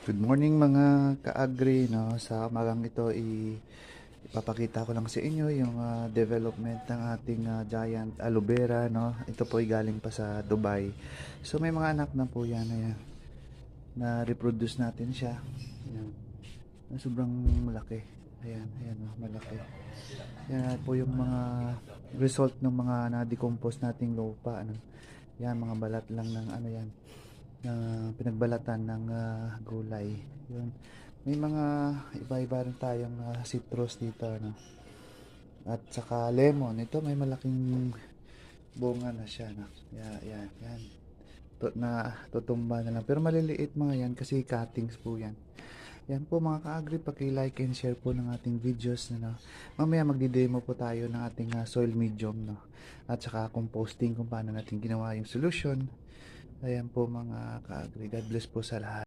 Good morning mga ka-agri, no? Sa umagang ito ipapakita ko lang sa inyo yung development ng ating giant aloe vera, no? Ito po ay galing pa sa Dubai. So may mga anak na po yan, ayan. Na reproduce natin siya. Ayan. Na sobrang malaki. Ayan, ayan, oh, malaki. Yan po yung mga result ng mga na-decompose nating lupa, ano? Yan, mga balat lang ng ano yan, na pinagbalatan ng gulay. Yun. May mga iba-iba rin tayong citrus dito, no? At saka lemon. Ito may malaking bunga na siya, no? Yan, yan, yan. Tutumba na lang. Pero maliliit mga yan kasi cuttings po yan. Yan po mga ka-agri, paki-like and share po ng ating videos, no? Mamaya magdi-demo po tayo ng ating soil medium, no? At saka composting kung paano natin ginawa yung solution. Ayan po mga ka-agri. God bless po sa lahat.